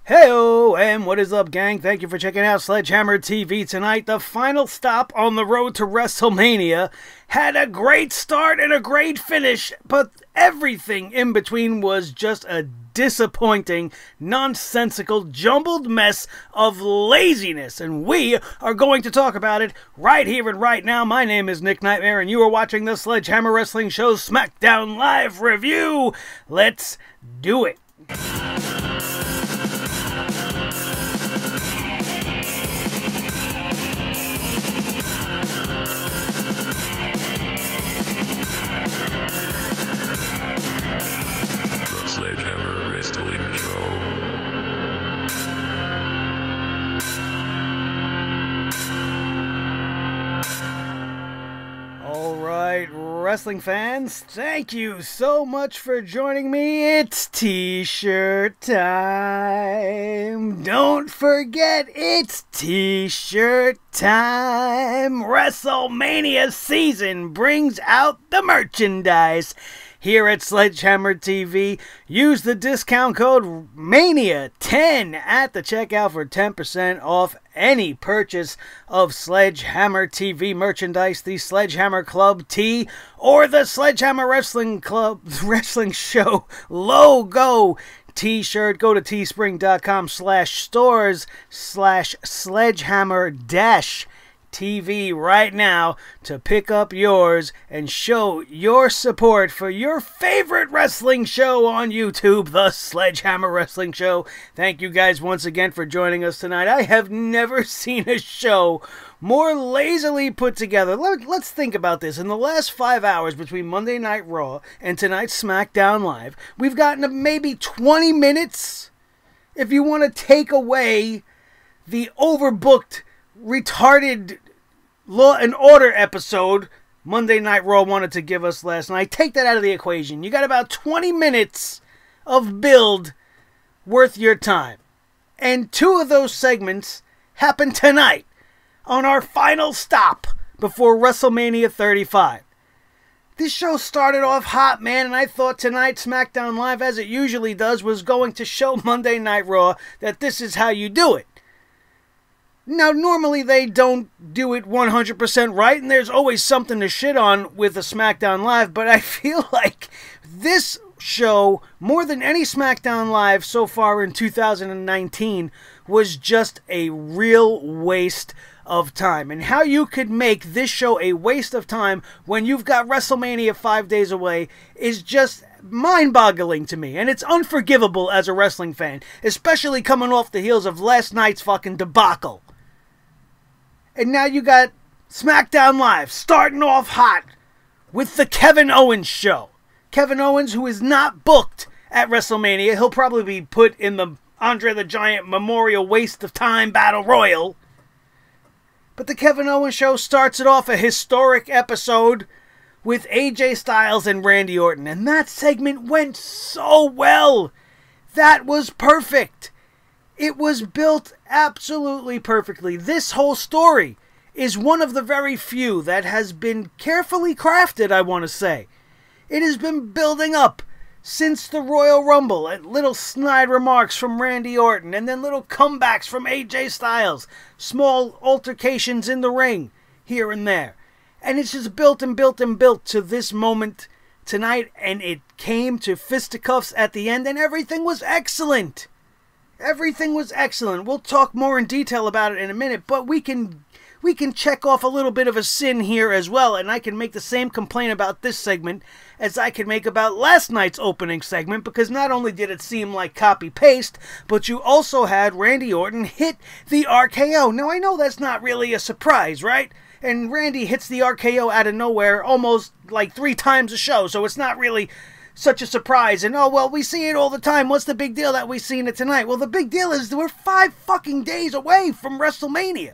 Heyo, and what is up, gang? Thank you for checking out Sledgehammer TV tonight. The final stop on the road to WrestleMania had a great start and a great finish, but everything in between was just a disappointing, nonsensical, jumbled mess of laziness, and we are going to talk about it right here and right now. My name is Nick Nightmare, and you are watching the Sledgehammer Wrestling Show SmackDown Live Review. Let's do it. Sledgehammer Wrestling Show. Alright, wrestling fans, thank you so much for joining me. It's T-shirt time. Don't forget, it's T-shirt time. WrestleMania season brings out the merchandise. Here at Sledgehammer TV, use the discount code MANIA10 at the checkout for 10% off any purchase of Sledgehammer TV merchandise, the Sledgehammer Club tee, or the Sledgehammer Wrestling Show logo t-shirt. Go to teespring.com/stores/sledgehammer-TV right now to pick up yours and show your support for your favorite wrestling show on YouTube, the Sledgehammer Wrestling Show. Thank you guys once again for joining us tonight. I have never seen a show more lazily put together. Let's think about this. In the last 5 hours between Monday Night Raw and tonight's SmackDown Live, we've gotten to maybe 20 minutes if you want to take away the overbooked, retarded Law and Order episode Monday Night Raw wanted to give us last night. Take that out of the equation. You got about 20 minutes of build worth your time. And 2 of those segments happen tonight on our final stop before WrestleMania 35. This show started off hot, man, and I thought tonight SmackDown Live, as it usually does, was going to show Monday Night Raw that this is how you do it. Now, normally they don't do it 100% right, and there's always something to shit on with a SmackDown Live, but I feel like this show, more than any SmackDown Live so far in 2019, was just a real waste of time. And how you could make this show a waste of time when you've got WrestleMania 5 days away is just mind-boggling to me, and it's unforgivable as a wrestling fan, especially coming off the heels of last night's fucking debacle. And now you got SmackDown Live starting off hot with the Kevin Owens show. Kevin Owens, who is not booked at WrestleMania. He'll probably be put in the Andre the Giant Memorial Waste of Time Battle Royal. But the Kevin Owens show starts it off, a historic episode with AJ Styles and Randy Orton. And that segment went so well. That was perfect. It was built absolutely perfectly. This whole story is one of the very few that has been carefully crafted, I want to say. It has been building up since the Royal Rumble, and little snide remarks from Randy Orton, and then little comebacks from AJ Styles, small altercations in the ring, here and there. And it's just built and built and built to this moment tonight, and it came to fisticuffs at the end, and everything was excellent. Everything was excellent. We'll talk more in detail about it in a minute, but we can check off a little bit of a sin here as well, and I can make the same complaint about this segment as I can make about last night's opening segment, because not only did it seem like copy-paste, but you also had Randy Orton hit the RKO. Now, I know that's not really a surprise, right? And Randy hits the RKO out of nowhere almost like 3 times a show, so it's not really such a surprise. And, oh, well, we see it all the time. What's the big deal that we seen it tonight? Well, the big deal is we're 5 fucking days away from WrestleMania.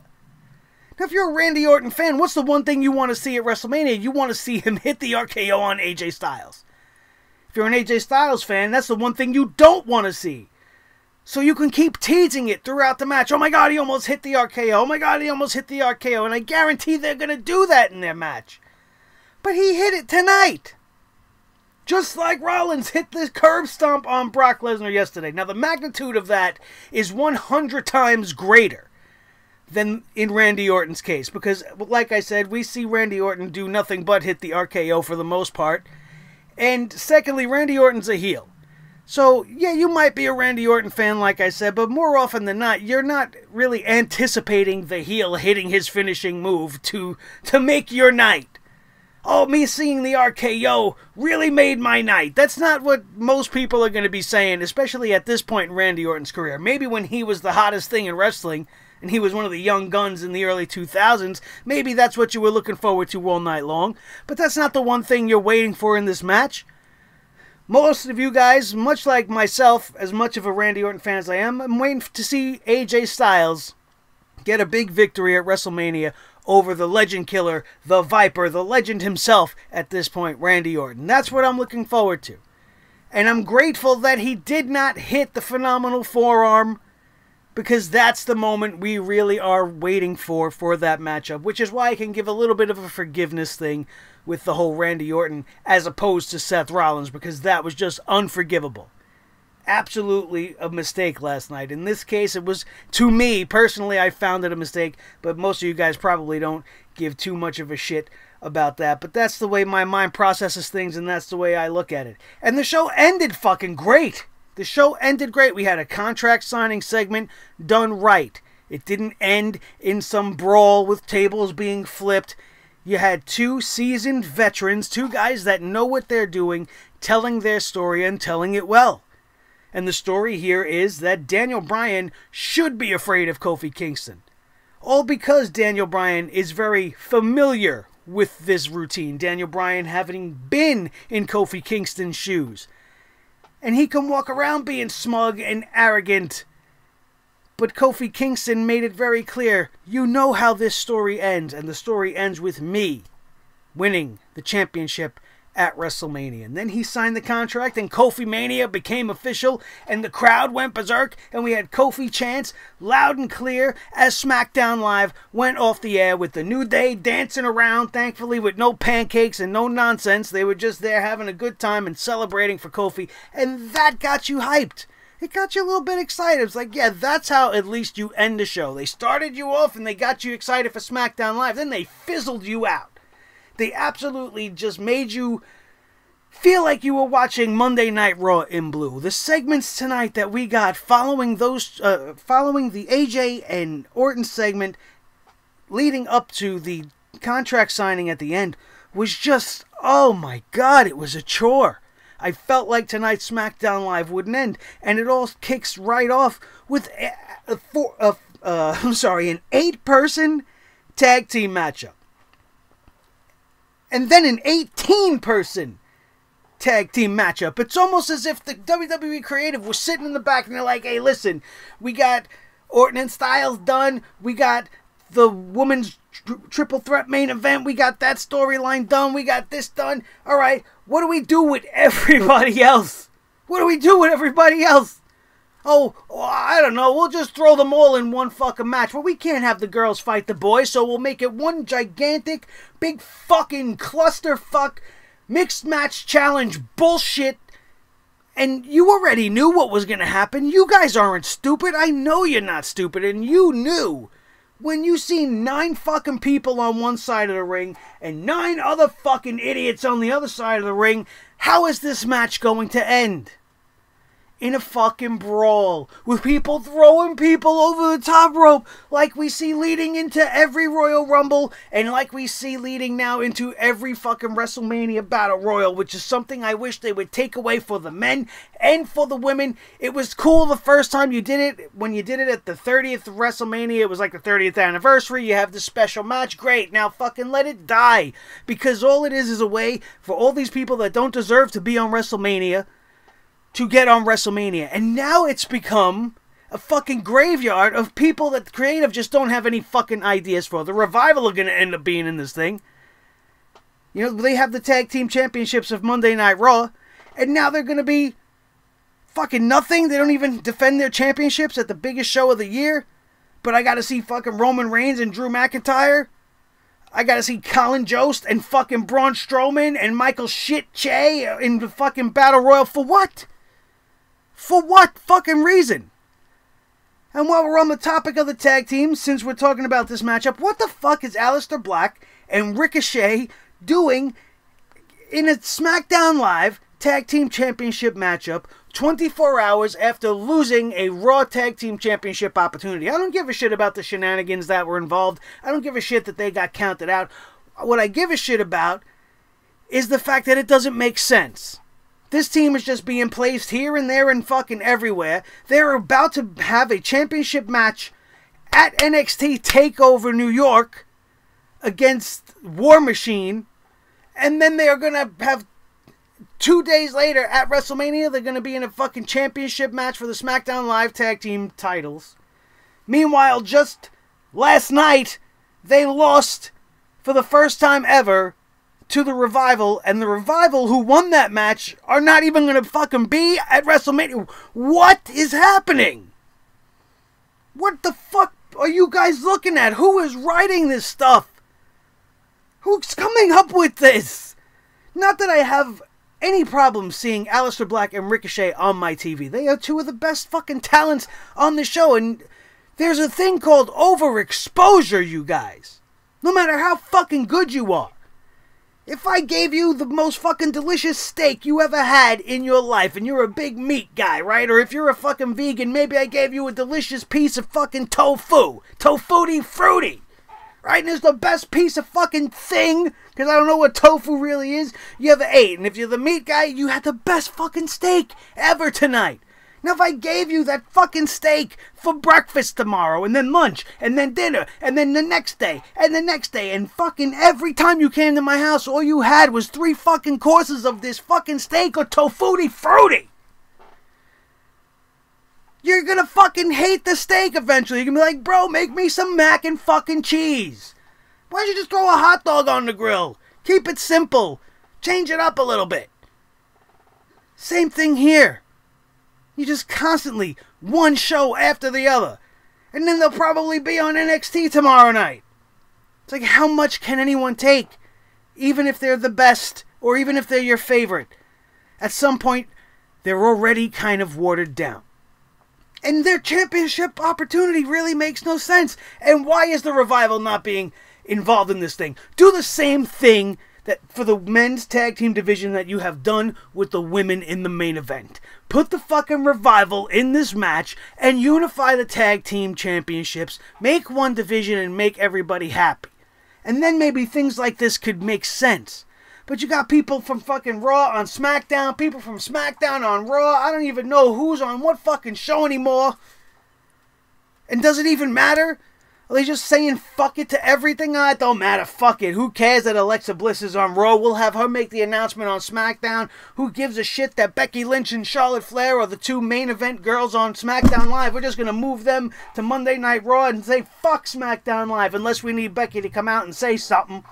Now, if you're a Randy Orton fan, what's the one thing you want to see at WrestleMania? You want to see him hit the RKO on AJ Styles. If you're an AJ Styles fan, that's the one thing you don't want to see. So you can keep teasing it throughout the match. Oh my God, he almost hit the RKO. Oh my God, he almost hit the RKO. And I guarantee they're going to do that in their match. But he hit it tonight. Just like Rollins hit the curb stomp on Brock Lesnar yesterday. Now, the magnitude of that is 100 times greater than in Randy Orton's case. Because, like I said, we see Randy Orton do nothing but hit the RKO for the most part. And secondly, Randy Orton's a heel. So, yeah, you might be a Randy Orton fan, like I said, but more often than not, you're not really anticipating the heel hitting his finishing move to make your night. Oh, me seeing the RKO really made my night. That's not what most people are going to be saying, especially at this point in Randy Orton's career. Maybe when he was the hottest thing in wrestling, and he was one of the young guns in the early 2000s, maybe that's what you were looking forward to all night long. But that's not the one thing you're waiting for in this match. Most of you guys, much like myself, as much of a Randy Orton fan as I am, I'm waiting to see AJ Styles get a big victory at WrestleMania over the legend killer, the Viper, the legend himself at this point, Randy Orton. That's what I'm looking forward to. And I'm grateful that he did not hit the phenomenal forearm, because that's the moment we really are waiting for that matchup, which is why I can give a little bit of a forgiveness thing with the whole Randy Orton as opposed to Seth Rollins, because that was just unforgivable. Absolutely a mistake last night. In this case, it was, to me, personally, I found it a mistake, but most of you guys probably don't give too much of a shit about that. But that's the way my mind processes things, and that's the way I look at it. And the show ended fucking great. The show ended great. We had a contract signing segment done right. It didn't end in some brawl with tables being flipped. You had two seasoned veterans, two guys that know what they're doing, telling their story and telling it well. And the story here is that Daniel Bryan should be afraid of Kofi Kingston. All because Daniel Bryan is very familiar with this routine. Daniel Bryan having been in Kofi Kingston's shoes. And he can walk around being smug and arrogant. But Kofi Kingston made it very clear, you know how this story ends. And the story ends with me winning the championship at WrestleMania. And then he signed the contract and Kofi Mania became official and the crowd went berserk and we had Kofi chants loud and clear as SmackDown Live went off the air with the New Day dancing around, thankfully with no pancakes and no nonsense. They were just there having a good time and celebrating for Kofi, and that got you hyped. It got you a little bit excited. It's like, yeah, that's how at least you end the show. They started you off and they got you excited for SmackDown Live, then they fizzled you out. They absolutely just made you feel like you were watching Monday Night Raw in blue. The segments tonight that we got following the AJ and Orton segment leading up to the contract signing at the end was just, oh my God, it was a chore. I felt like tonight's SmackDown Live wouldn't end, and it all kicks right off with an 8-person tag team matchup. And then an 18-person tag team matchup. It's almost as if the WWE creative was sitting in the back and they're like, hey, listen, we got Orton and Styles done. We got the women's triple threat main event. We got that storyline done. We got this done. All right, what do we do with everybody else? What do we do with everybody else? Oh, I don't know. We'll just throw them all in one fucking match. Well, we can't have the girls fight the boys, so we'll make it one gigantic, big fucking clusterfuck mixed match challenge bullshit. And you already knew what was going to happen. You guys aren't stupid. I know you're not stupid, and you knew. When you see 9 fucking people on one side of the ring and 9 other fucking idiots on the other side of the ring, how is this match going to end? In a fucking brawl, with people throwing people over the top rope like we see leading into every Royal Rumble and like we see leading now into every fucking WrestleMania Battle Royal, which is something I wish they would take away for the men and for the women. It was cool the first time you did it, when you did it at the 30th WrestleMania. It was like the 30th anniversary. You have this special match. Great. Now fucking let it die, because all it is a way for all these people that don't deserve to be on WrestleMania to get on WrestleMania. And now it's become a fucking graveyard of people that the creative just don't have any fucking ideas for. The Revival are going to end up being in this thing. You know, they have the tag team championships of Monday Night Raw, and now they're going to be fucking nothing. They don't even defend their championships at the biggest show of the year. But I got to see fucking Roman Reigns and Drew McIntyre. I gotta see Colin Jost and fucking Braun Strowman and Michael Shit Che in the fucking Battle Royal. For what? For what fucking reason? And while we're on the topic of the tag teams, since we're talking about this matchup, what the fuck is Aleister Black and Ricochet doing in a SmackDown Live Tag Team Championship matchup 24 hours after losing a Raw Tag Team Championship opportunity? I don't give a shit about the shenanigans that were involved. I don't give a shit that they got counted out. What I give a shit about is the fact that it doesn't make sense. This team is just being placed here and there and fucking everywhere. They're about to have a championship match at NXT TakeOver New York against War Machine. And then they are going to have 2 days later at WrestleMania, they're going to be in a fucking championship match for the SmackDown Live Tag Team titles. Meanwhile, just last night, they lost for the first time ever to the Revival, and the Revival, who won that match, are not even going to fucking be at WrestleMania. What is happening? What the fuck are you guys looking at? Who is writing this stuff? Who's coming up with this? Not that I have any problem seeing Aleister Black and Ricochet on my TV. They are two of the best fucking talents on the show, and there's a thing called overexposure, you guys. No matter how fucking good you are. If I gave you the most fucking delicious steak you ever had in your life, and you're a big meat guy, right? Or if you're a fucking vegan, maybe I gave you a delicious piece of fucking tofu. Tofutti fruity. Right? And it's the best piece of fucking thing, because I don't know what tofu really is, you ever ate. And if you're the meat guy, you had the best fucking steak ever tonight. Now, if I gave you that fucking steak for breakfast tomorrow, and then lunch, and then dinner, and then the next day, and fucking every time you came to my house, all you had was 3 fucking courses of this fucking steak or tofutti fruity. You're gonna fucking hate the steak eventually. You're gonna be like, bro, make me some mac and fucking cheese. Why don't you just throw a hot dog on the grill? Keep it simple. Change it up a little bit. Same thing here. You just constantly, one show after the other. And then they'll probably be on NXT tomorrow night. It's like, how much can anyone take? Even if they're the best, or even if they're your favorite. At some point, they're already kind of watered down. And their championship opportunity really makes no sense. And why is the Revival not being involved in this thing? Do the same thing that for the men's tag team division that you have done with the women in the main event. Put the fucking Revival in this match and unify the tag team championships. Make one division and make everybody happy. And then maybe things like this could make sense. But you got people from fucking Raw on SmackDown, people from SmackDown on Raw. I don't even know who's on what fucking show anymore. And does it even matter? Are they just saying fuck it to everything? It don't matter, fuck it. Who cares that Alexa Bliss is on Raw? We'll have her make the announcement on SmackDown. Who gives a shit that Becky Lynch and Charlotte Flair are the 2 main event girls on SmackDown Live? We're just going to move them to Monday Night Raw and say fuck SmackDown Live, unless we need Becky to come out and say something.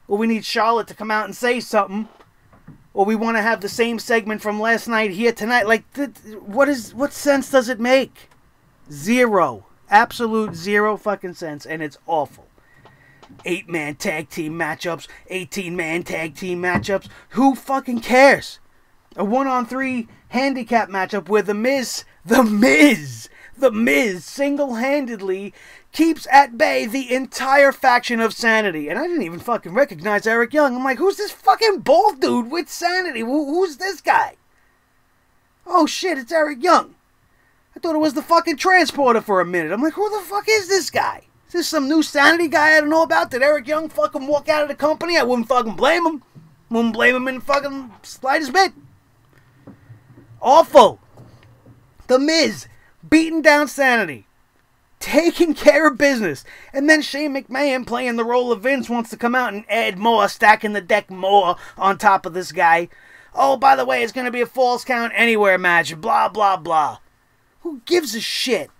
Or we need Charlotte to come out and say something. Or we want to have the same segment from last night here tonight. Like, what sense does it make? Zero. Absolute zero fucking sense, and it's awful. 8-man tag team matchups, 18-man tag team matchups. Who fucking cares? A 1-on-3 handicap matchup where The Miz single-handedly keeps at bay the entire faction of Sanity. And I didn't even fucking recognize Eric Young. I'm like, who's this fucking bald dude with Sanity? Who's this guy? Oh shit, it's Eric Young. I thought it was the fucking transporter for a minute. I'm like, who the fuck is this guy? Is this some new Sanity guy I don't know about? Did Eric Young fucking walk out of the company? I wouldn't fucking blame him. Wouldn't blame him in the fucking slightest bit. Awful. The Miz beating down Sanity. Taking care of business. And then Shane McMahon playing the role of Vince wants to come out and add more, stacking the deck more on top of this guy. Oh, by the way, it's going to be a Falls Count Anywhere match. Blah, blah, blah. Who gives a shit?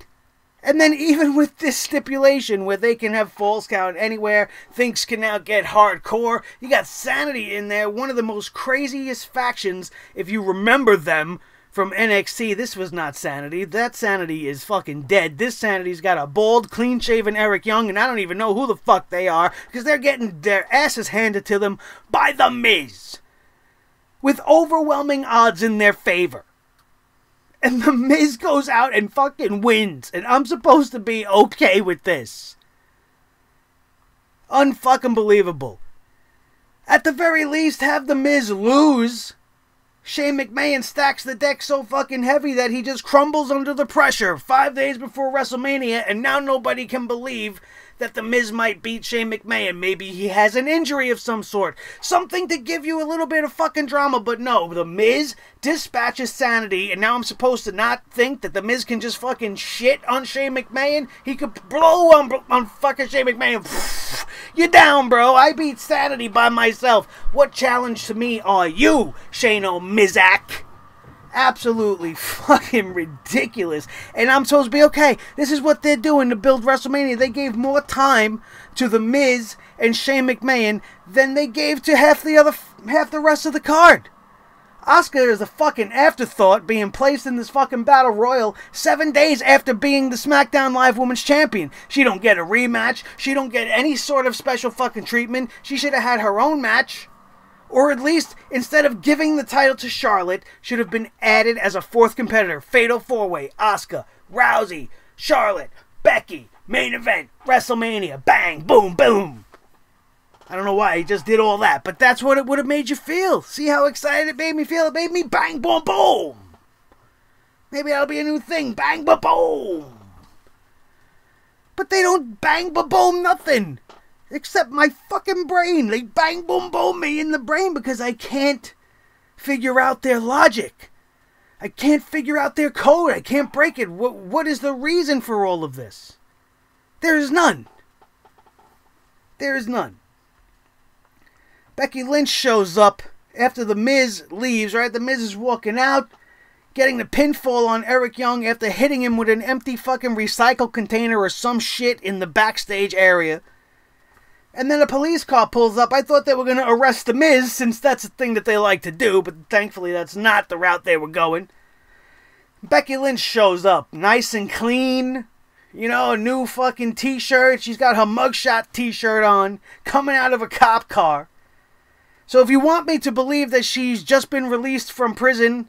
And then even with this stipulation where they can have Falls Count Anywhere, things can now get hardcore. You got Sanity in there, one of the most craziest factions, if you remember them, from NXT, this was not sanity. That sanity is fucking dead. This sanity's got a bald, clean-shaven Eric Young, and I don't even know who the fuck they are, because they're getting their asses handed to them by The Miz, with overwhelming odds in their favor. And The Miz goes out and fucking wins, and I'm supposed to be okay with this. Unfucking believable. At the very least, have The Miz lose. Shane McMahon stacks the deck so fucking heavy that he just crumbles under the pressure 5 days before WrestleMania, and now nobody can believe that The Miz might beat Shane McMahon. Maybe he has an injury of some sort. Something to give you a little bit of fucking drama, but no. The Miz dispatches sanity, and now I'm supposed to not think that The Miz can just fucking shit on Shane McMahon? He could blow on fucking Shane McMahon. You're down, bro. I beat sanity by myself. What challenge to me are you, Shane O'Mizak? Absolutely fucking ridiculous. And I'm supposed to be okay. This is what they're doing to build WrestleMania. They gave more time to The Miz and Shane McMahon than they gave to half the rest of the card. Asuka is a fucking afterthought being placed in this fucking battle royal 7 days after being the SmackDown Live Women's Champion. She don't get a rematch. She don't get any sort of special fucking treatment. She should have had her own match. Or at least, instead of giving the title to Charlotte, should have been added as a fourth competitor. Fatal 4-way, Asuka, Rousey, Charlotte, Becky, main event, WrestleMania, bang, boom, boom. I don't know why he just did all that, but that's what it would have made you feel. See how excited it made me feel? It made me bang, boom, boom. Maybe that'll be a new thing, bang, ba, boom. But they don't bang, ba, boom, nothing. Except my fucking brain. They bang, boom, boom me in the brain because I can't figure out their logic. I can't figure out their code. I can't break it. What is the reason for all of this? There is none. There is none. Becky Lynch shows up after The Miz leaves, right? The Miz is walking out, getting the pinfall on Eric Young after hitting him with an empty fucking recycle container or some shit in the backstage area. And then a police car pulls up. I thought they were going to arrest The Miz, since that's a thing that they like to do, but thankfully that's not the route they were going. Becky Lynch shows up, nice and clean. You know, a new fucking t-shirt. She's got her mugshot t-shirt on, coming out of a cop car. So if you want me to believe that she's just been released from prison,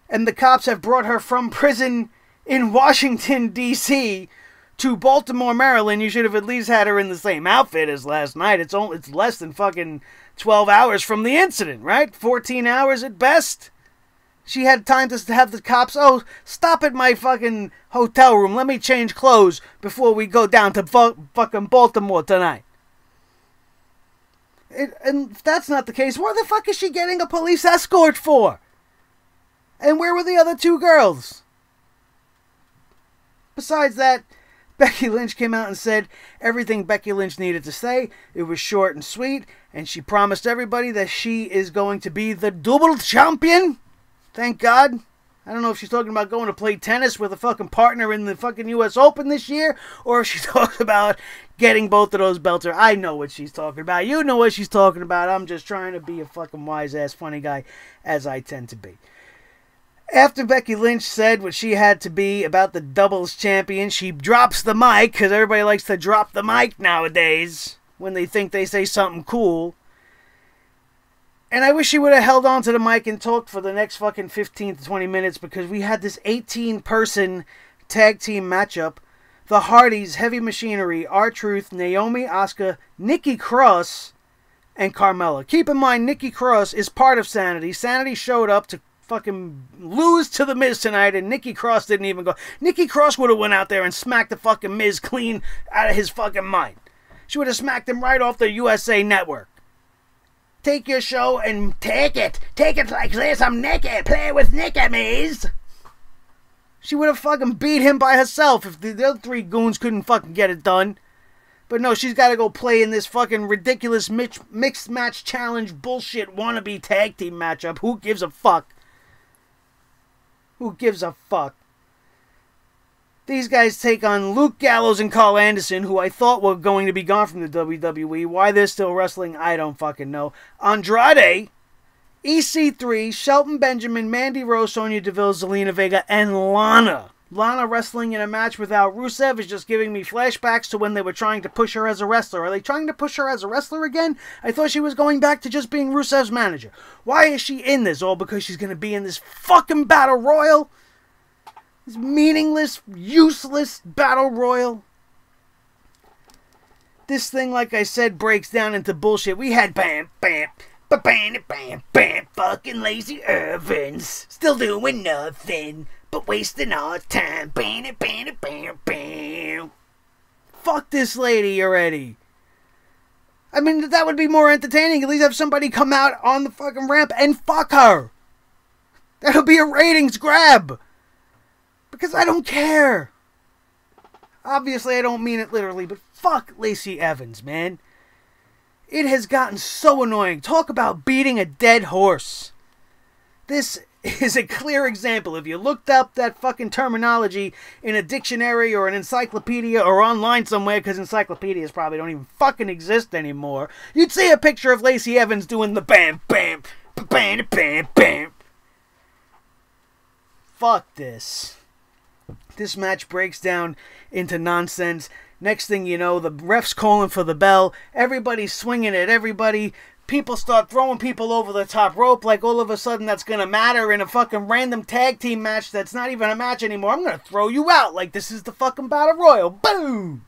and the cops have brought her from prison in Washington, D.C., to Baltimore, Maryland, you should have at least had her in the same outfit as last night. It's less than fucking 12 hours from the incident, right? 14 hours at best. She had time to have the cops, oh, stop at my fucking hotel room. Let me change clothes before we go down to fucking Baltimore tonight. And if that's not the case, what the fuck is she getting a police escort for? And where were the other two girls? Besides that, Becky Lynch came out and said everything Becky Lynch needed to say. It was short and sweet, and she promised everybody that she is going to be the double champion. Thank God. I don't know if she's talking about going to play tennis with a fucking partner in the fucking US Open this year, or if she talks about getting both of those belts. I know what she's talking about. You know what she's talking about. I'm just trying to be a fucking wise-ass funny guy, as I tend to be. After Becky Lynch said what she had to be about the doubles champion, she drops the mic, because everybody likes to drop the mic nowadays when they think they say something cool. And I wish she would have held on to the mic and talked for the next fucking 15 to 20 minutes, because we had this 18-person tag team matchup. The Hardys, Heavy Machinery, R-Truth, Naomi, Asuka, Nikki Cross, and Carmella. Keep in mind, Nikki Cross is part of Sanity. Sanity showed up to fucking lose to The Miz tonight, and Nikki Cross didn't even go. Nikki Cross would have went out there and smacked the fucking Miz clean out of his fucking mind. She would have smacked him right off the USA Network. Take your show and take it. Take it like this. I'm Nikki. Play with Nikki, Miz. She would have fucking beat him by herself if the other three goons couldn't fucking get it done. But no, she's got to go play in this fucking ridiculous mixed match challenge bullshit wannabe tag team matchup. Who gives a fuck? Who gives a fuck? These guys take on Luke Gallows and Carl Anderson, who I thought were going to be gone from the WWE. Why they're still wrestling, I don't fucking know. Andrade EC3, Shelton Benjamin, Mandy Rose, Sonya Deville, Zelina Vega, and Lana. Lana wrestling in a match without Rusev is just giving me flashbacks to when they were trying to push her as a wrestler. Are they trying to push her as a wrestler again? I thought she was going back to just being Rusev's manager. Why is she in this? All because she's going to be in this fucking battle royal? This meaningless, useless battle royal? This thing, like I said, breaks down into bullshit. We had bam, bam, bam, bam, bam, fucking lazy Evans. Still doing nothing but wasting our time. Bam, bam, bam, bam. Fuck this lady already. I mean, that would be more entertaining. At least have somebody come out on the fucking ramp and fuck her. That'll be a ratings grab. Because I don't care. Obviously, I don't mean it literally, but fuck Lacey Evans, man. It has gotten so annoying. Talk about beating a dead horse. This is a clear example. If you looked up that fucking terminology in a dictionary or an encyclopedia or online somewhere, because encyclopedias probably don't even fucking exist anymore, you'd see a picture of Lacey Evans doing the bam, bam, bam, bam, bam. Fuck this. This match breaks down into nonsense. Next thing you know, the ref's calling for the bell. Everybody's swinging at everybody. People start throwing people over the top rope like all of a sudden that's going to matter in a fucking random tag team match that's not even a match anymore. I'm going to throw you out like this is the fucking battle royal. Boom!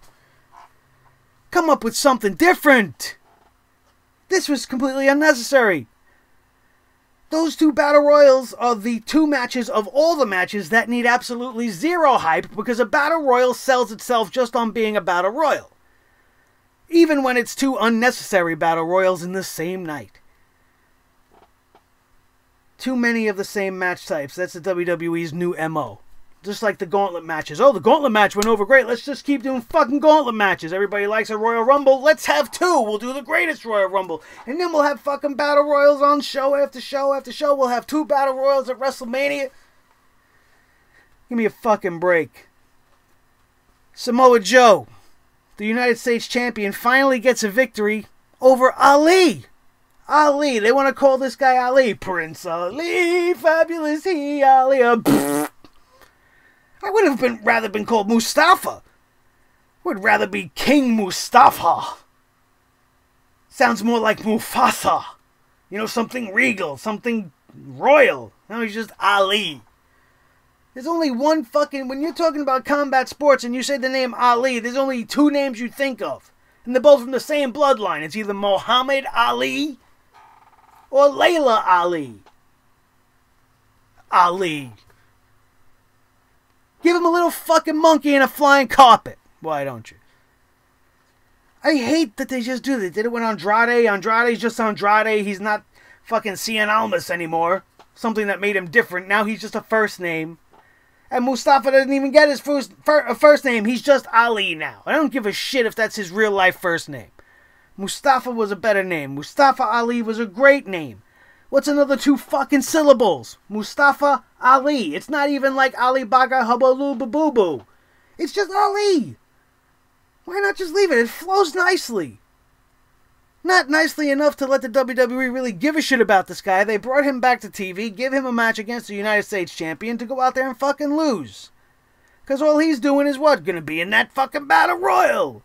Come up with something different. This was completely unnecessary. Those two battle royals are the two matches of all the matches that need absolutely zero hype because a battle royal sells itself just on being a battle royal. Even when it's two unnecessary battle royals in the same night. Too many of the same match types. That's the WWE's new MO. Just like the gauntlet matches. Oh, the gauntlet match went over great. Let's just keep doing fucking gauntlet matches. Everybody likes a Royal Rumble. Let's have two. We'll do the greatest Royal Rumble. And then we'll have fucking battle royals on show after show after show. We'll have two battle royals at WrestleMania. Give me a fucking break. Samoa Joe, the United States champion, finally gets a victory over Ali. Ali. They want to call this guy Ali. Prince Ali. Fabulous he Ali. I would have rather been called Mustafa. Would rather be King Mustafa. Sounds more like Mufasa. You know, something regal, something royal. No, he's just Ali. There's only one fucking... When you're talking about combat sports and you say the name Ali, there's only two names you think of. And they're both from the same bloodline. It's either Muhammad Ali or Layla Ali. Ali. Give him a little fucking monkey and a flying carpet. Why don't you? I hate that they just do that. They did it with Andrade. Andrade's just Andrade. He's not fucking Cien Almas anymore. Something that made him different. Now he's just a first name. And Mustafa doesn't even get his first name. He's just Ali now. I don't give a shit if that's his real life first name. Mustafa was a better name. Mustafa Ali was a great name. What's another two fucking syllables? Mustafa Ali. It's not even like Ali Baga Hubbaloo Boo Boo. It's just Ali. Why not just leave it? It flows nicely. Not nicely enough to let the WWE really give a shit about this guy. They brought him back to TV, give him a match against the United States champion to go out there and fucking lose. Because all he's doing is what? Gonna be in that fucking battle royal.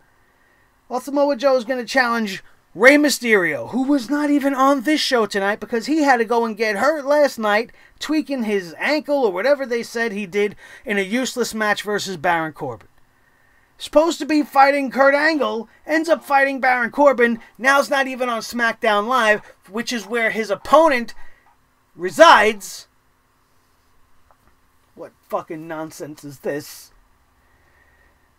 Well, Samoa Joe is gonna challenge Rey Mysterio, who was not even on this show tonight because he had to go and get hurt last night, tweaking his ankle or whatever they said he did in a useless match versus Baron Corbin. Supposed to be fighting Kurt Angle, ends up fighting Baron Corbin, now's not even on SmackDown Live, which is where his opponent resides. What fucking nonsense is this?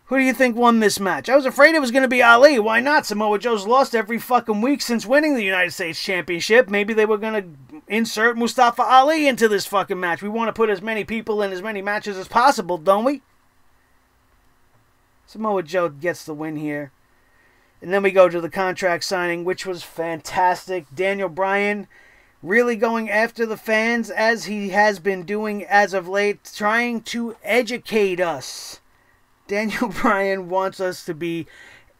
Who do you think won this match? I was afraid it was going to be Ali. Why not? Samoa Joe's lost every fucking week since winning the United States Championship. Maybe they were going to insert Mustafa Ali into this fucking match. We want to put as many people in as many matches as possible, don't we? Samoa Joe gets the win here. And then we go to the contract signing, which was fantastic. Daniel Bryan really going after the fans as he has been doing as of late, trying to educate us. Daniel Bryan wants us to be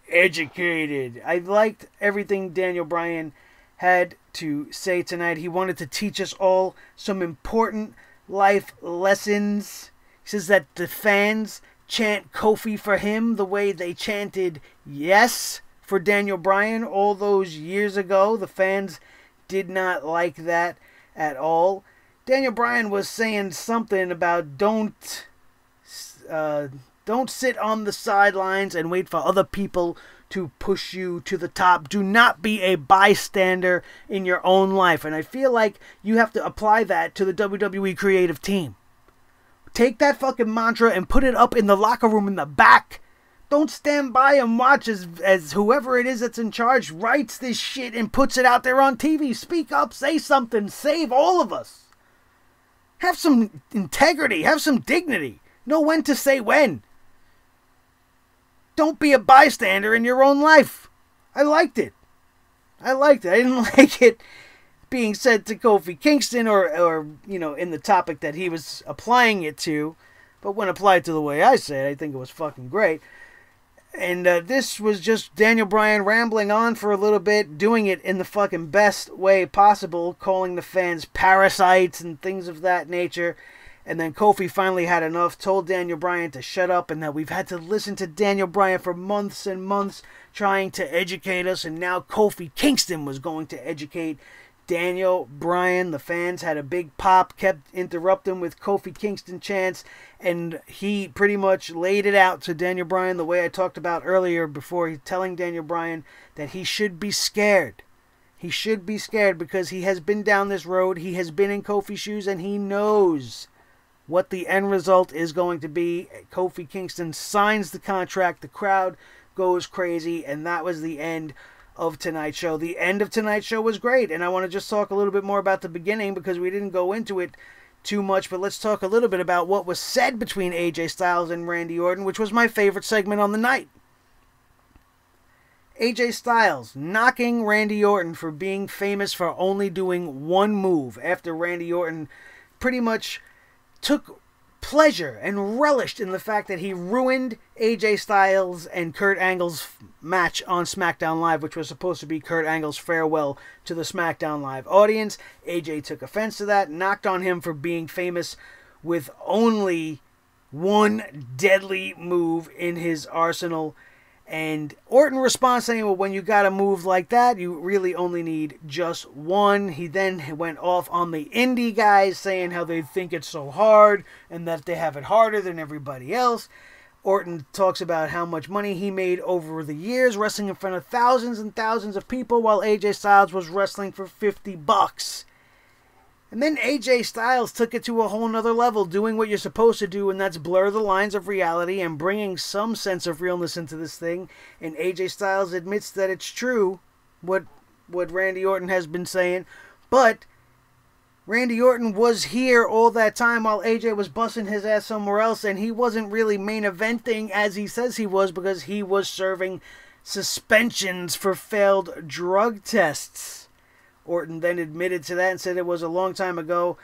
educated. I liked everything Daniel Bryan had to say tonight. He wanted to teach us all some important life lessons. He says that the fans chant Kofi for him the way they chanted yes for Daniel Bryan all those years ago. The fans did not like that at all. Daniel Bryan was saying something about don't sit on the sidelines and wait for other people to push you to the top. Do not be a bystander in your own life. And I feel like you have to apply that to the WWE creative team. Take that fucking mantra and put it up in the locker room in the back. Don't stand by and watch as whoever it is that's in charge writes this shit and puts it out there on TV. Speak up, say something, save all of us. Have some integrity, have some dignity. Know when to say when. Don't be a bystander in your own life. I liked it. I didn't like it being said to Kofi Kingston or in the topic that he was applying it to. But when applied to the way I say it, I think it was fucking great. And this was just Daniel Bryan rambling on for a little bit, doing it in the fucking best way possible, calling the fans parasites and things of that nature. And then Kofi finally had enough, told Daniel Bryan to shut up, and that we've had to listen to Daniel Bryan for months and months trying to educate us, and now Kofi Kingston was going to educate Daniel Bryan. The fans had a big pop, kept interrupting with Kofi Kingston chants, and he pretty much laid it out to Daniel Bryan the way I talked about earlier before, telling Daniel Bryan that he should be scared. He should be scared because he has been down this road, he has been in Kofi's shoes, and he knows what the end result is going to be. Kofi Kingston signs the contract, the crowd goes crazy, and that was the end of tonight's show. The end of tonight's show was great, and I want to just talk a little bit more about the beginning because we didn't go into it too much, but let's talk a little bit about what was said between AJ Styles and Randy Orton, which was my favorite segment on the night. AJ Styles knocking Randy Orton for being famous for only doing one move after Randy Orton pretty much took pleasure and relished in the fact that he ruined AJ Styles and Kurt Angle's match on SmackDown Live, which was supposed to be Kurt Angle's farewell to the SmackDown Live audience. AJ took offense to that, knocked on him for being famous with only one deadly move in his arsenal. And Orton responds saying, well, when you got a move like that, you really only need just one. He then went off on the indie guys saying how they think it's so hard and that they have it harder than everybody else. Orton talks about how much money he made over the years wrestling in front of thousands and thousands of people while AJ Styles was wrestling for $50. And then AJ Styles took it to a whole nother level, doing what you're supposed to do, and that's blur the lines of reality and bringing some sense of realness into this thing. And AJ Styles admits that it's true, what Randy Orton has been saying, but Randy Orton was here all that time while AJ was busting his ass somewhere else, and he wasn't really main eventing as he says he was because he was serving suspensions for failed drug tests. Orton then admitted to that and said it was a long time ago.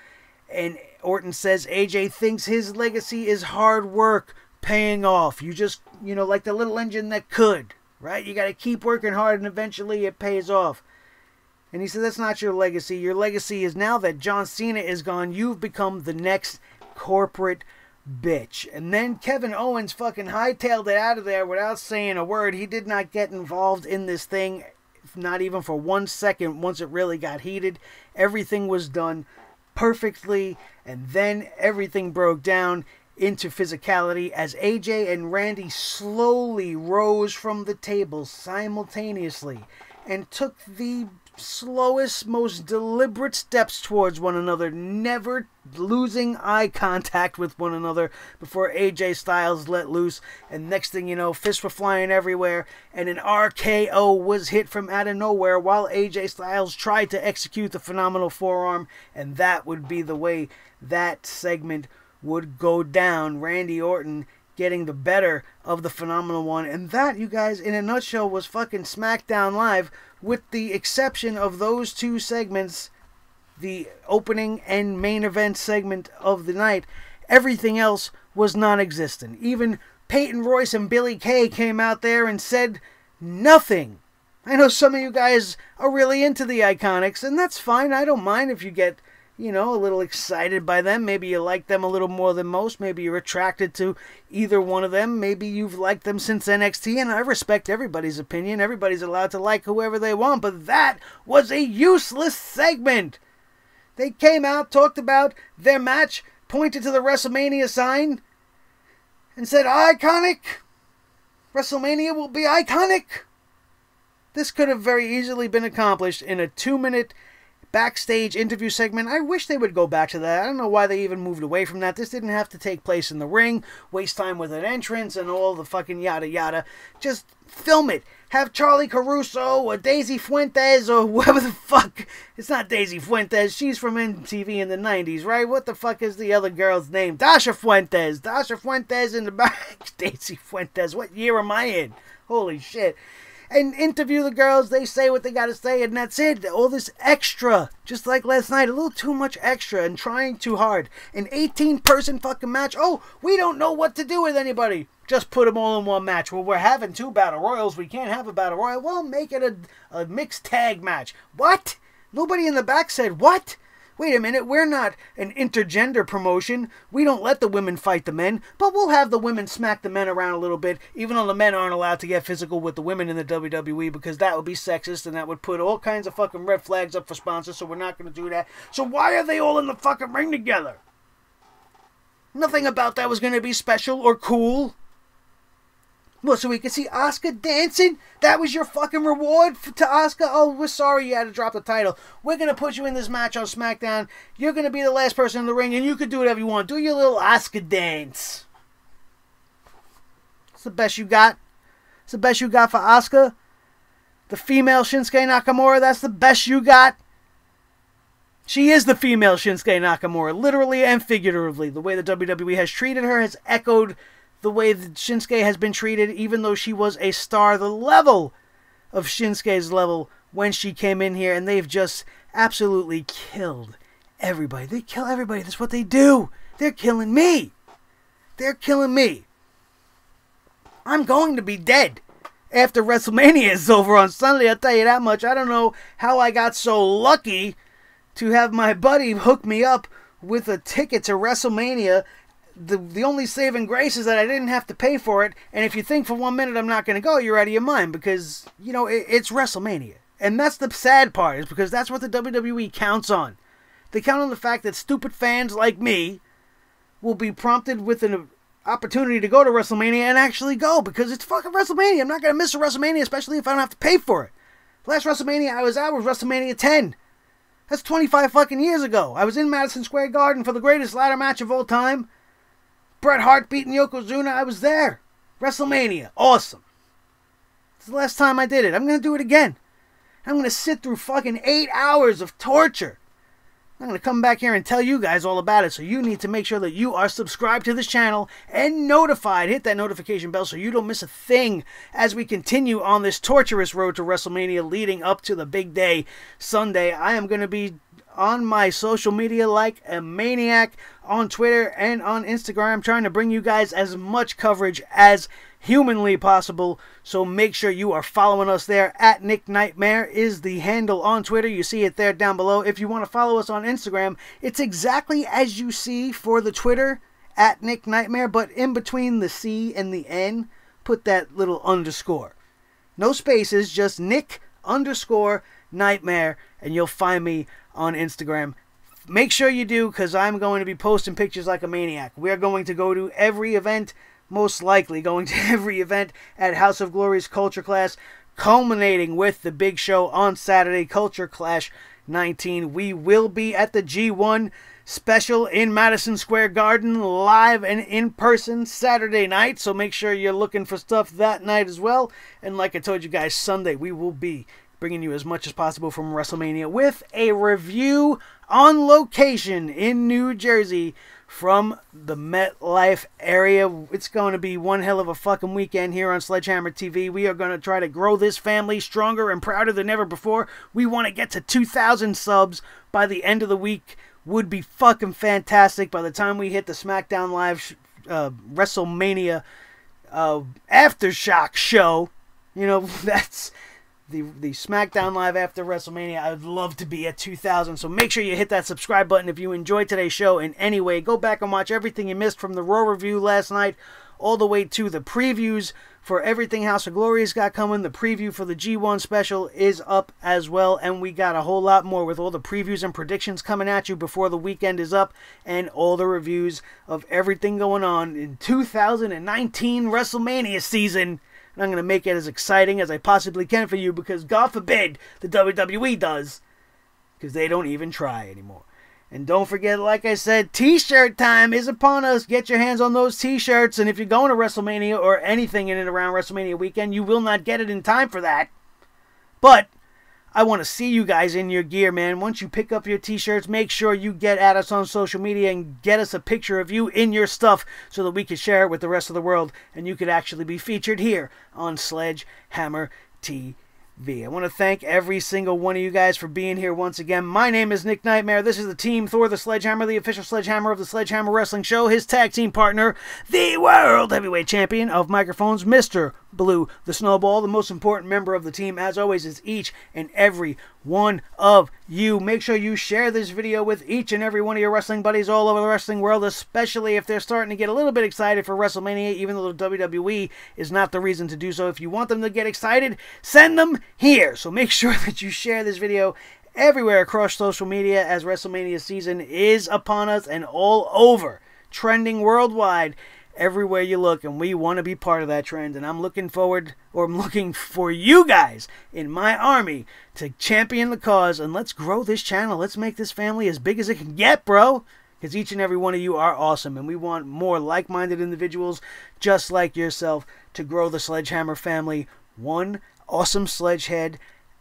And Orton says AJ thinks his legacy is hard work paying off. You just, like the little engine that could, right? You got to keep working hard and eventually it pays off. And he said that's not your legacy. Your legacy is now that John Cena is gone, you've become the next corporate bitch. And then Kevin Owens fucking hightailed it out of there without saying a word. He did not get involved in this thing, not even for 1 second. Once it really got heated, everything was done perfectly, and then everything broke down into physicality as AJ and Randy slowly rose from the table simultaneously and took the slowest, most deliberate steps towards one another, never losing eye contact with one another before AJ Styles let loose. And next thing you know, fists were flying everywhere, and an RKO was hit from out of nowhere while AJ Styles tried to execute the phenomenal forearm, and that would be the way that segment would go down. Randy Orton getting the better of the phenomenal one. And that, you guys, in a nutshell, was fucking SmackDown Live, with the exception of those two segments, the opening and main event segment of the night. Everything else was non-existent. Even Peyton Royce and Billie Kay came out there and said nothing I know some of you guys are really into the Iconics, and that's fine. I don't mind if you get, you know, a little excited by them. Maybe you like them a little more than most. Maybe you're attracted to either one of them. Maybe you've liked them since NXT, and I respect everybody's opinion. Everybody's allowed to like whoever they want, but that was a useless segment. They came out, talked about their match, pointed to the WrestleMania sign, and said, "Iconic! WrestleMania will be iconic!" This could have very easily been accomplished in a 2-minute backstage interview segment. I wish they would go back to that. I don't know why they even moved away from that. This didn't have to take place in the ring, waste time with an entrance and all the fucking yada yada. Just film it. Have Charlie Caruso or Daisy Fuentes or whoever the fuck. It's not Daisy Fuentes. She's from MTV in the 90s, right? What the fuck is the other girl's name? Dasha Fuentes. Dasha Fuentes in the back. Daisy Fuentes. What year am I in? Holy shit. And interview the girls, they say what they gotta say, and that's it. All this extra, just like last night, a little too much extra and trying too hard. An 18-person fucking match. Oh, we don't know what to do with anybody. Just put them all in one match. Well, we're having 2 battle royals. We can't have a battle royal. Well, make it a mixed tag match. What? Nobody in the back said what? Wait a minute, we're not an intergender promotion. We don't let the women fight the men, but we'll have the women smack the men around a little bit, even though the men aren't allowed to get physical with the women in the WWE, because that would be sexist and that would put all kinds of fucking red flags up for sponsors, so we're not going to do that. So why are they all in the fucking ring together? Nothing about that was going to be special or cool. Well, so we could see Asuka dancing? That was your fucking reward to Asuka? Oh, we're sorry you had to drop the title. We're going to put you in this match on SmackDown. You're going to be the last person in the ring, and you can do whatever you want. Do your little Asuka dance. It's the best you got. It's the best you got for Asuka. The female Shinsuke Nakamura, that's the best you got. She is the female Shinsuke Nakamura, literally and figuratively. The way the WWE has treated her has echoed the way that Shinsuke has been treated, even though she was a star, the level of Shinsuke's level when she came in here, and they've just absolutely killed everybody. They kill everybody. That's what they do. They're killing me. They're killing me. I'm going to be dead after WrestleMania is over on Sunday. I'll tell you that much. I don't know how I got so lucky to have my buddy hook me up with a ticket to WrestleMania. The only saving grace is that I didn't have to pay for it. And if you think for 1 minute I'm not going to go, you're out of your mind. Because, you know, it's WrestleMania. And that's the sad part, is because that's what the WWE counts on. They count on the fact that stupid fans like me will be prompted with an opportunity to go to WrestleMania and actually go. Because it's fucking WrestleMania. I'm not going to miss a WrestleMania, especially if I don't have to pay for it. The last WrestleMania I was at was WrestleMania 10. That's 25 fucking years ago. I was in Madison Square Garden for the greatest ladder match of all time. Bret Hart beating Yokozuna, I was there. WrestleMania, awesome. It's the last time I did it. I'm going to do it again. I'm going to sit through fucking 8 hours of torture. I'm going to come back here and tell you guys all about it, so you need to make sure that you are subscribed to this channel and notified. Hit that notification bell so you don't miss a thing as we continue on this torturous road to WrestleMania leading up to the big day, Sunday. I am going to be on my social media like a maniac on Twitter and on Instagram, trying to bring you guys as much coverage as humanly possible. So make sure you are following us there. At Nick Nightmare is the handle on Twitter. You see it there down below. If you want to follow us on Instagram, it's exactly as you see for the Twitter, at Nick Nightmare, but in between the C and the N, put that little underscore. No spaces, just Nick_Nightmare, and you'll find me on Instagram. Make sure you do, because I'm going to be posting pictures like a maniac. We're going to go to every event, most likely going to every event at House of Glory's Culture Clash, culminating with the big show on Saturday, Culture Clash 19. We will be at the G1 special in Madison Square Garden, live and in person Saturday night, so make sure you're looking for stuff that night as well. And like I told you guys, Sunday we will be bringing you as much as possible from WrestleMania with a review on location in New Jersey from the MetLife area. It's going to be one hell of a fucking weekend here on Sledgehammer TV. We are going to try to grow this family stronger and prouder than ever before. We want to get to 2,000 subs by the end of the week. Would be fucking fantastic. By the time we hit the SmackDown Live WrestleMania Aftershock show, you know, the SmackDown Live after WrestleMania. I would love to be at 2,000, so make sure you hit that subscribe button if you enjoyed today's show in any way. Go back and watch everything you missed from the Raw review last night all the way to the previews for everything House of Glory's got coming. The preview for the G1 special is up as well, and we got a whole lot more with all the previews and predictions coming at you before the weekend is up, and all the reviews of everything going on in 2019 WrestleMania season. And I'm going to make it as exciting as I possibly can for you, because God forbid the WWE does, because they don't even try anymore. And don't forget, like I said, t-shirt time is upon us. Get your hands on those t-shirts. And if you're going to WrestleMania or anything in and around WrestleMania weekend, you will not get it in time for that. But I want to see you guys in your gear, man. Once you pick up your t-shirts, make sure you get at us on social media and get us a picture of you in your stuff so that we can share it with the rest of the world and you could actually be featured here on Sledgehammer TV. I want to thank every single one of you guys for being here once again. My name is Nick Nightmare. This is the Team Thor, the Sledgehammer, the official Sledgehammer of the Sledgehammer Wrestling Show. His tag team partner, the World Heavyweight Champion of microphones, Mr. Blue, the Snowball. The most important member of the team, as always, is each and every one of you. Make sure you share this video with each and every one of your wrestling buddies all over the wrestling world, especially if they're starting to get a little bit excited for WrestleMania, even though the WWE is not the reason to do so. If you want them to get excited, send them here. So make sure that you share this video everywhere across social media, as WrestleMania season is upon us and all over, trending worldwide everywhere you look, and we want to be part of that trend. And I'm looking for you guys in my army to champion the cause, and let's grow this channel. Let's make this family as big as it can get, bro, because each and every one of you are awesome, and we want more like-minded individuals just like yourself to grow the Sledgehammer family one awesome sledgehead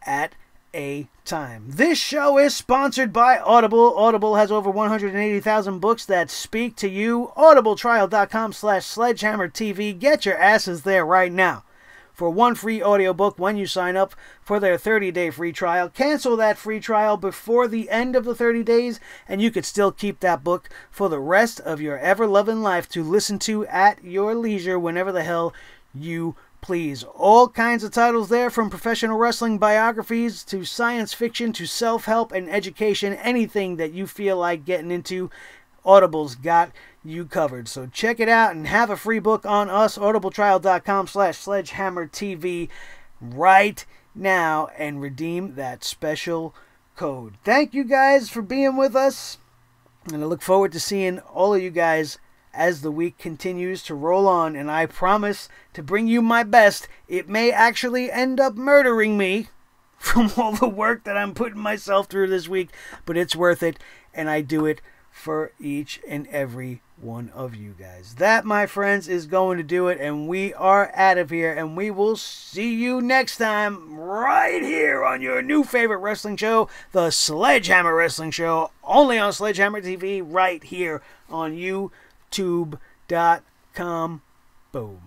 at a time. This show is sponsored by Audible. Audible has over 180,000 books that speak to you. audibletrial.com/sledgehammertv. Get your asses there right now for one free audiobook when you sign up for their 30-day free trial. Cancel that free trial before the end of the 30 days, and you could still keep that book for the rest of your ever-loving life to listen to at your leisure whenever the hell you please. All kinds of titles there, from professional wrestling biographies to science fiction to self-help and education. Anything that you feel like getting into, Audible's got you covered. So check it out and have a free book on us. audibletrial.com/sledgehammertv right now and redeem that special code. Thank you guys for being with us, and I look forward to seeing all of you guys as the week continues to roll on, and I promise to bring you my best. It may actually end up murdering me from all the work that I'm putting myself through this week, but it's worth it, and I do it for each and every one of you guys. That, my friends, is going to do it, and we are out of here, and we will see you next time right here on your new favorite wrestling show, the Sledgehammer Wrestling Show, only on Sledgehammer TV, right here on YouTube.com. Boom.